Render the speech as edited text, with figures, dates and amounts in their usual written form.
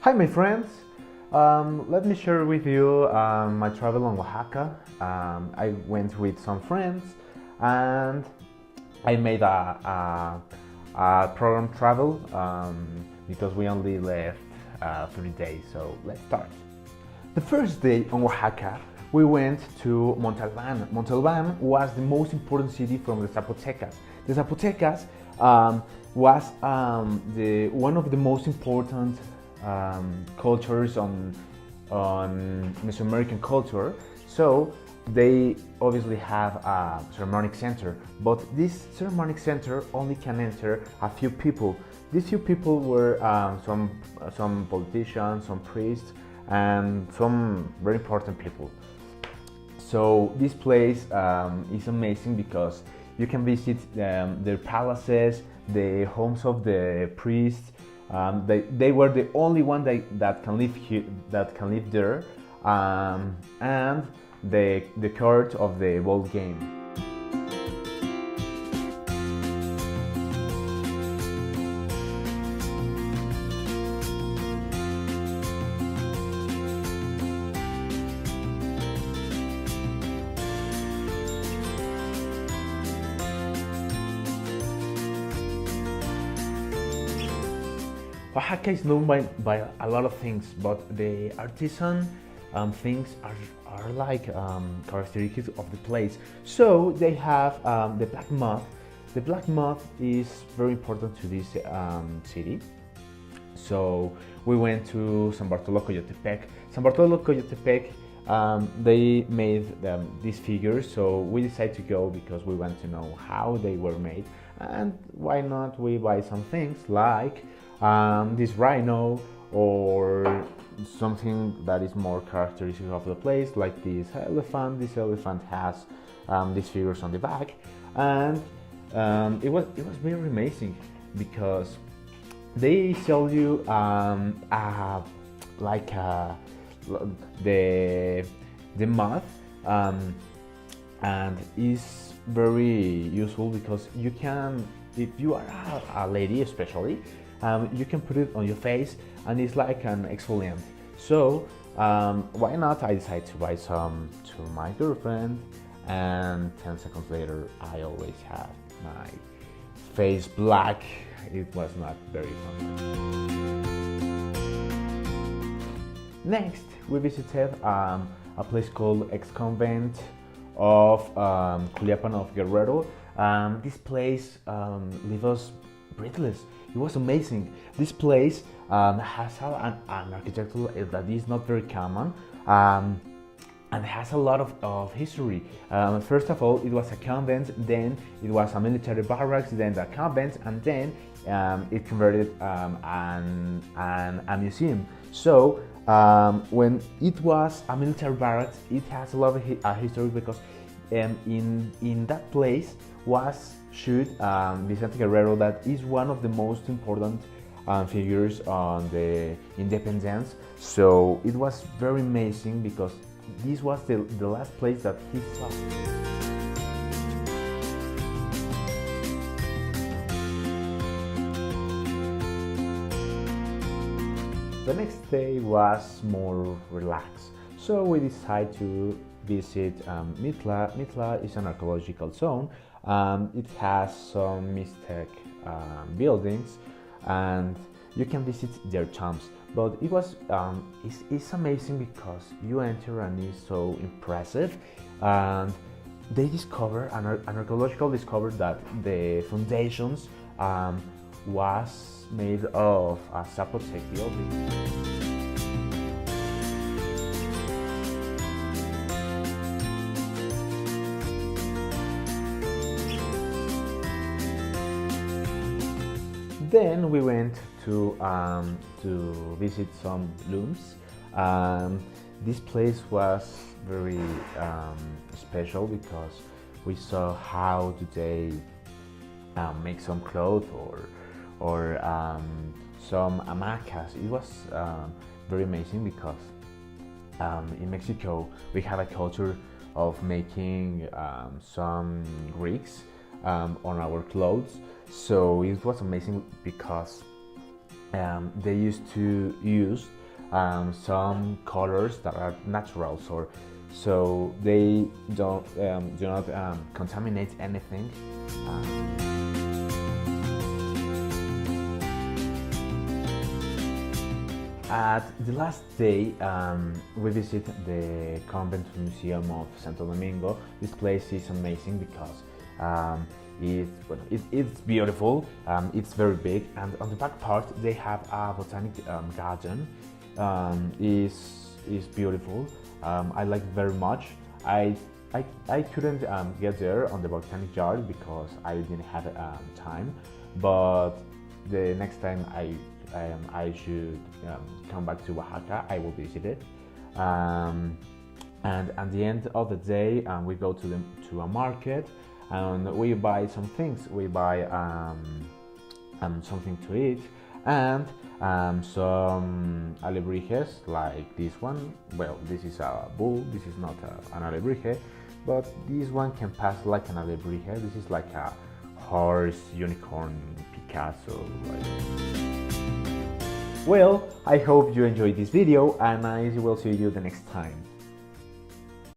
Hi, my friends. Let me share with you my travel on Oaxaca. I went with some friends and I made a program travel because we only left 3 days. So let's start. The first day on Oaxaca, we went to Montalban. Montalban was the most important city from the Zapotecas. The Zapotecas was one of the most important cultures on Mesoamerican culture. So they obviously have a ceremonic center, but this ceremonic center only can enter a few people. These few people were some politicians, some priests, and some very important people. So this place is amazing because you can visit their palaces, the homes of the priests. They were the only one that can live here, that can live there, and the court of the ball game. Oaxaca is known by a lot of things, but the artisan things are like characteristics of the place. So they have the black mud. The black mud is very important to this city. So we went to San Bartolo Coyotepec. San Bartolo Coyotepec, they made these figures, so we decided to go because we want to know how they were made, and why not we buy some things like this rhino or something that is more characteristic of the place, like this elephant. This elephant has these figures on the back, and it was very amazing because they sell you like the mud, and is very useful because you can, if you are a lady especially, you can put it on your face and it's like an exfoliant. So why not? I decided to buy some to my girlfriend, and 10 seconds later I always have my face black. It was not very fun. Next, we visited a place called ex-convent of Culiapan of Guerrero. This place leaves us breathless. It was amazing. This place has an architecture that is not very common, and has a lot of history. First of all, it was a convent, then it was a military barracks, then a convent, and then it converted a museum. So when it was a military barracks, it has a lot of history because in that place was shoot Vicente Guerrero, that is one of the most important figures on the independence. So it was very amazing because this was the last place that he saw. The next day was more relaxed, so we decided to visit Mitla. Mitla is an archaeological zone. It has some Mixtec buildings, and you can visit their tombs. But it was it's amazing because you enter and it's so impressive. And they discover an archaeological discovered that the foundations was made of a Zapotec building. Then we went to visit some looms. This place was very special because we saw how do they make some clothes or some hamacas. It was very amazing because in Mexico we have a culture of making some rigs on our clothes. So it was amazing because they used to use some colors that are natural, so they do not contaminate anything. At the last day, we visit the Convent Museum of Santo Domingo. This place is amazing because it's beautiful, it's very big, and on the back part they have a botanic garden. Is beautiful. I like it very much. I couldn't get there on the botanic garden because I didn't have time, but the next time I should come back to Oaxaca, I will visit it. And at the end of the day, we go to a market and we buy some things. We buy something to eat and some alebrijes like this one. Well, this is a bull. This is not an alebrije, but this one can pass like an alebrije. This is like a horse, unicorn, Picasso. Well, I hope you enjoyed this video and I will see you the next time.